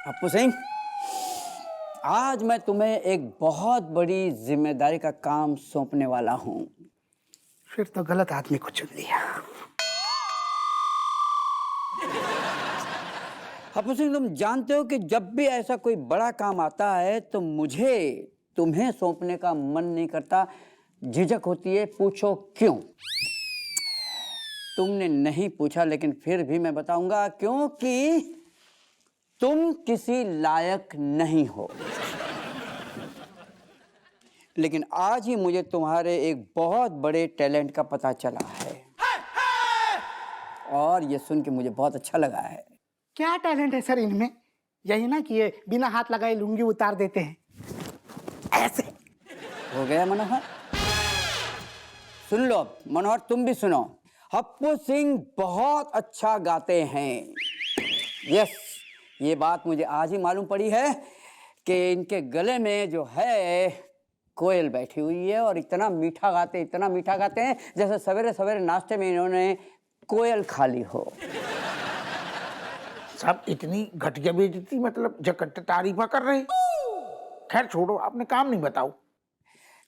अप्पू सिंह, आज मैं तुम्हें एक बहुत बड़ी जिम्मेदारी का काम सौंपने वाला हूँ। फिर तो गलत आदमी को चुन लिया। अप्पू सिंह, तुम जानते हो कि जब भी ऐसा कोई बड़ा काम आता है तो मुझे तुम्हें सौंपने का मन नहीं करता, झिझक होती है। पूछो क्यों? तुमने नहीं पूछा, लेकिन फिर भी मैं बताऊंगा, क्योंकि तुम किसी लायक नहीं हो। लेकिन आज ही मुझे तुम्हारे एक बहुत बड़े टैलेंट का पता चला है और ये सुन के मुझे बहुत अच्छा लगा है। क्या टैलेंट है सर इनमें? यही ना कि ये बिना हाथ लगाए लुंगी उतार देते हैं ऐसे। हो गया मनोहर? सुन लो मनोहर, तुम भी सुनो। अप्पू सिंह बहुत अच्छा गाते हैं। यस, ये बात मुझे आज ही मालूम पड़ी है कि इनके गले में जो है कोयल बैठी हुई है और इतना मीठा गाते हैं जैसे सवेरे सवेरे नाश्ते में इन्होंने कोयल खा ली हो। सब इतनी घटिया बेइज्जती, मतलब जकट तारीफा कर रहे। खैर छोड़ो, आपने काम नहीं बताओ।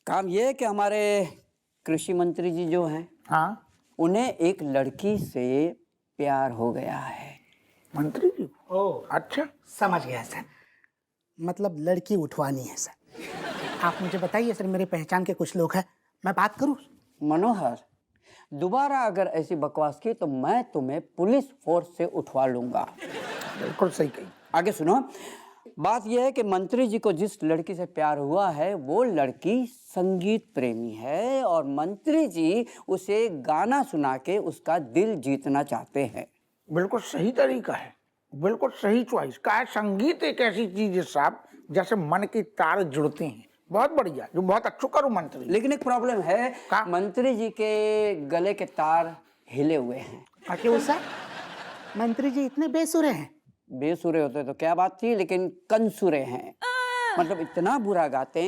काम ये है कि हमारे कृषि मंत्री जी जो हैं, हाँ, उन्हें एक लड़की से प्यार हो गया है। मंत्री जी? ओह, अच्छा। समझ गया सर, मतलब लड़की उठवानी है सर। आप मुझे बताइए सर, मेरे पहचान के कुछ लोग हैं, मैं बात करूं? मनोहर, दोबारा अगर ऐसी बकवास की तो मैं तुम्हें पुलिस फोर्स से उठवा लूंगा। बिल्कुल सही कही। आगे सुनो। बात यह है कि मंत्री जी को जिस लड़की से प्यार हुआ है वो लड़की संगीत प्रेमी है और मंत्री जी उसे गाना सुना के उसका दिल जीतना चाहते हैं। बिल्कुल सही तरीका है, बिल्कुल सही चॉइस का है। संगीत एक ऐसी चीज है साहब, जैसे मन के तार जुड़ते हैं। बहुत बढ़िया, जो बहुत अच्छा करो मंत्री। लेकिन एक प्रॉब्लम है, मंत्री जी के गले के तार हिले हुए हैं। क्यों सर? मंत्री जी इतने बेसुरे हैं? बेसुरे होते तो क्या बात थी, लेकिन कनसुरे हैं। मतलब इतना बुरा गाते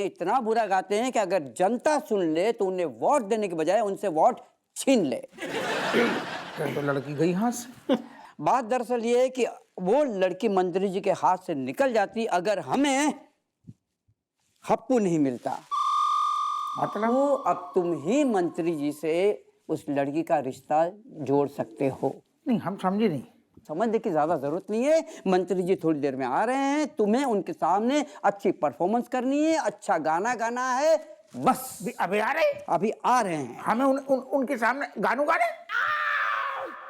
हैं कि अगर जनता सुन ले तो उन्हें वोट देने के बजाय उनसे वोट छीन ले। फिर तो लड़की गई हाथ से। बात दरअसल ये है कि वो लड़की मंत्री जी के हाथ से निकल जाती अगर हमें हप्पू नहीं मिलता। मतलब? तो अब तुम ही मंत्री जी से उस लड़की का रिश्ता जोड़ सकते हो। नहीं, हम समझे नहीं। समझने की ज्यादा जरूरत नहीं है। मंत्री जी थोड़ी देर में आ रहे हैं, तुम्हें उनके सामने अच्छी परफॉर्मेंस करनी है, अच्छा गाना गाना है, बस। अभी आ रहे? अभी आ रहे हैं। हमें उनके सामने गानों गाने?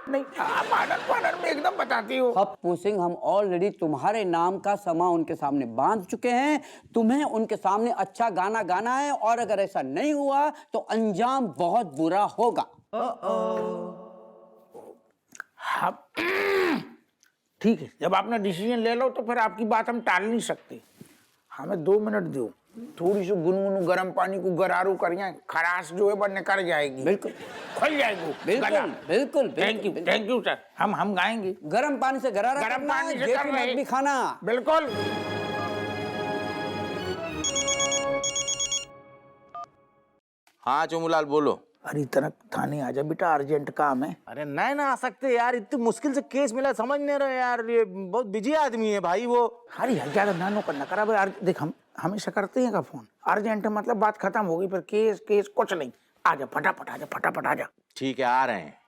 नहीं, आप आनंद में एकदम बताती हो। अप्पू सिंह, हम ऑलरेडी तुम्हारे नाम का समा उनके सामने बांध चुके हैं। तुम्हें उनके सामने अच्छा गाना गाना है और अगर ऐसा नहीं हुआ तो अंजाम बहुत बुरा होगा। हाँ, ठीक है, जब आपने डिसीजन ले लो तो फिर आपकी बात हम टाल नहीं सकते। हमें 2 मिनट दो, थोड़ी सी गुनगुनु गर्म पानी को गरारू करिए, खराश जो है वो निकल जाएगी। बिल्कुल खुल जाएगी। बिल्कुल। Thank you sir. हम गाएंगे। गर्म पानी से गरारा गर्म करना, पानी से जेब कर की रहे। मत भी खाना। बिल्कुल। हाँ चोमूलाल बोलो। अरे तनक थाने आजा बेटा, अर्जेंट काम है। अरे नहीं ना आ सकते यार, इतनी मुश्किल से केस मिला, समझ नहीं रहे यार, ये बहुत बिजी आदमी है भाई वो। अरे यार ज्यादा नानो करना करा भाई। देख, हम हमेशा करते हैं का फोन, अर्जेंट है मतलब बात खत्म होगी, फिर केस कुछ नहीं। आजा फटाफट आजा। ठीक है, आ रहे हैं।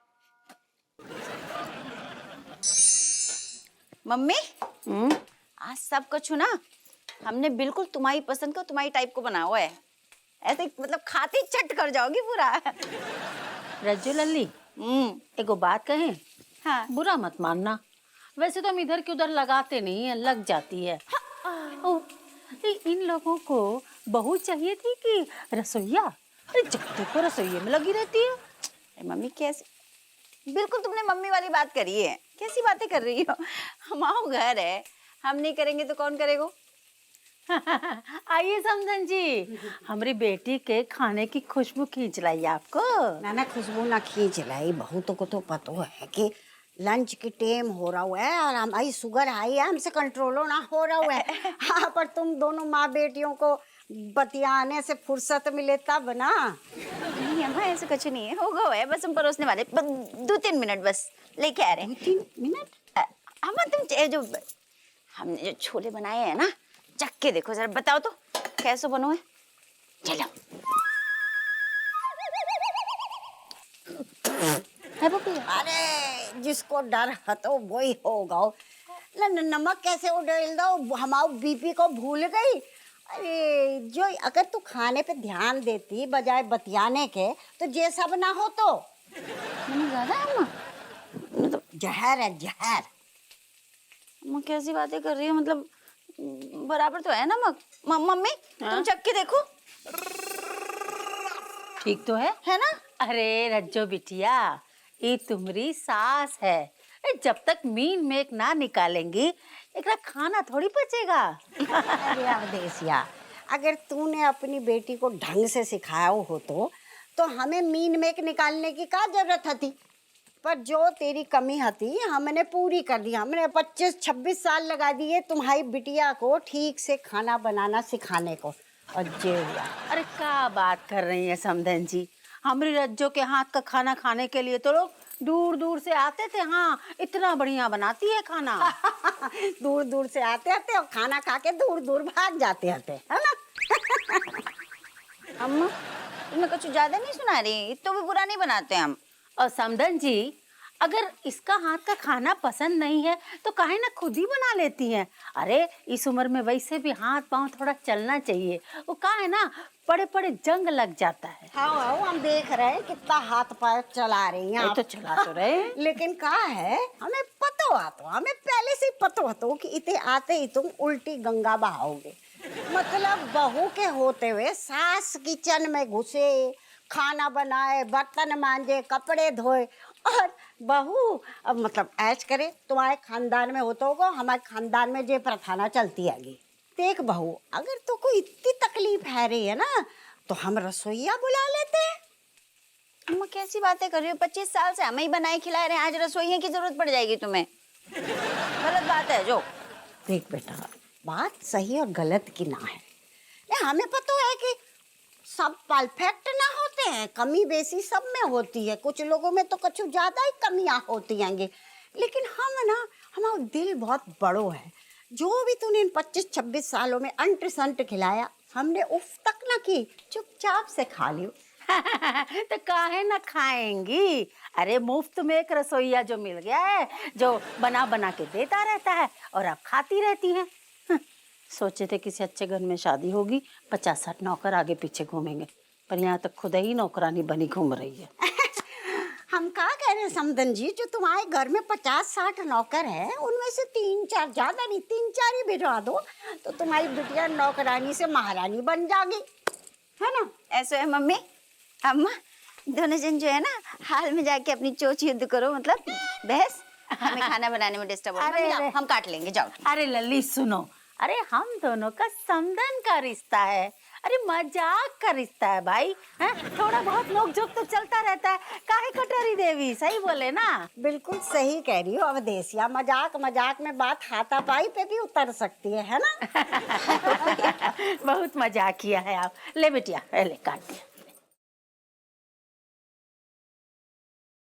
मम्मी, आज सब कुछ ना हमने बिल्कुल तुम्हारी पसंद का, तुम्हारी टाइप को बना हुआ है। ऐसे मतलब खाते चट कर जाओगी पूरा। रज्जू लल्ली, एगो बात कहें? हाँ। बुरा मत मानना, वैसे तो हम इधर की उधर लगाते नहीं है, लग जाती है। हाँ। इन लोगों को बहू चाहिए थी कि रसोईया? अरे जब देखो रसोईये में लगी रहती है। मम्मी कैसी, बिल्कुल तुमने मम्मी वाली बात करी है। कैसी बातें कर रही हो? हमारा घर है, हम नहीं करेंगे तो कौन करेगा? आइए समधन जी, हमारी बेटी के खाने की खुशबू खींच लाई आपको। ना खुशबू ना खींच लाई, बहुतों को तो पता है कि लंच की टाइम हो रहा है और हमारी शुगर हाई है, हमसे कंट्रोल ना हो रहा है। हाँ, पर तुम दोनों माँ बेटियों को बतियाने से फुर्सत मिले तब ना। नहीं अम्मा, ऐसा कुछ नहीं है, होगा है, बस हम परोसने वाले 2-3 मिनट बस लेके आ रहे हैं। 3 मिनट? अम्मा तुम जो हमने जो छोले बनाए हैं ना, चख के देखो जरा, बताओ तो कैसे बनो है। चलो है बबी। अरे जिसको डर है तो वही होगा। नमक कैसे उड़ेल दो, हमारे बीपी को भूल गई। अरे जो अगर तू खाने पे ध्यान देती बजाय बतियाने के तो ये सब ना हो तो। मैंने ज्यादा है अम्मा? मतलब जहर है जहर। अम्मा कैसी बातें कर रही है, मतलब बराबर तो है नमक। मम्मी तुम चख के देखो। ठीक तो है ना? अरे रज्जो बिटिया, ये तुम्हारी सास है। जब तक मीन मेक ना निकालेंगी एकरा खाना थोड़ी बचेगा। अरे अवदेसिया, अगर तूने अपनी बेटी को ढंग से सिखाया हो तो हमें मीन मेक निकालने की क्या जरूरत थी। पर जो तेरी कमी थी हमने पूरी कर दी। हमने 25-26 साल लगा दिए तुम्हारी बिटिया को ठीक से खाना बनाना सिखाने को। और जे हुआ। अरे क्या बात कर रही है समधन जी, हमारी रज्जो के हाथ का खाना खाने के लिए तो लोग दूर दूर से आते थे। हाँ, इतना बढ़िया बनाती है खाना। दूर दूर से आते थे और खाना खा के दूर दूर भाग जाते थे, है ना? अम्मा तुम्हें कुछ ज्यादा नहीं सुना रही, तो भी बुरा नहीं बनाते हम। और समधन जी, अगर इसका हाथ का खाना पसंद नहीं है तो काहे ना खुद ही बना लेती हैं। अरे इस उम्र में वैसे भी हाथ पांव थोड़ा चलना चाहिए, वो का है ना बड़े बड़े जंग लग जाता है। हाँ हम देख रहे हैं कितना हाथ पैर चला रही हैं आप। तो चला तो रहे। लेकिन का है हमें पतो आतो, हमें पहले से ही पतो हतो कि इते आते ही तुम उल्टी गंगा बहाओगे। मतलब बहू के होते हुए सास किचन में घुसे, खाना बनाए, बर्तन मांजे, कपड़े धोए, और बहू अब मतलब ऐश करे। तुम्हारे खानदान में होता होगा, हमारे खानदान में ये प्रथा ना चलती आगे। देख बहू, अगर तो कोई इतनी तकलीफ है रही है ना तो हम रसोइया बुला लेते हैं। अम्मा कैसी बातें कर रही हो, 25 साल से हमें ही बनाए खिला रहे हैं, आज रसोइया की जरूरत पड़ जाएगी तुम्हें। गलत बात है जो। देख बेटा, बात सही और गलत की ना है। नहीं, हमें पता है कि सब परफेक्ट ना होते हैं, कमी बेसी सब में होती है। कुछ लोगों में तो कुछ ज्यादा ही कमियां होती हैं। लेकिन हम ना, हमारा दिल बहुत बड़ो है। जो भी तूने इन 25-26 सालों में अंट संट खिलाया, हमने उफ तक ना की, चुपचाप से खा लियो। तो काहे ना खाएंगी। अरे मुफ्त में एक रसोइया जो मिल गया है, जो बना बना के देता रहता है और आप खाती रहती हैं। सोचे थे किसी अच्छे घर में शादी होगी, 50-60 नौकर आगे पीछे घूमेंगे, पर यहाँ तक खुद ही नौकरानी बनी घूम रही है। हम क्या कह रहे हैं समधन जी, जो तुम्हारे घर में 50-60 नौकर हैं उनमें से 3-4, ज्यादा नहीं 3-4 ही भिजवा दो तो तुम्हारी बिटिया नौकरानी से महारानी बन जाएगी, है ना? ऐसे है मम्मी। अम्मा दोनों जन जो है ना हाल में जाके अपनी चोच युद्ध करो, मतलब बहस। हमें खाना बनाने में डिस्टर्ब हो। अरे, मम्मी, हम काट लेंगे, जाओ। अरे लल्ली सुनो, अरे हम दोनों का समधन का रिश्ता है, अरे मजाक का रिश्ता है भाई। हैं? थोड़ा बहुत नोक-झोंक तो चलता रहता है, काहे कटोरी देवी, सही बोले ना? बिल्कुल सही कह रही हो अवदेसिया, मजाक मजाक में बात हाथापाई पे भी उतर सकती है ना? बहुत मजाक किया है आप। ले बिटिया, ले काट दिया।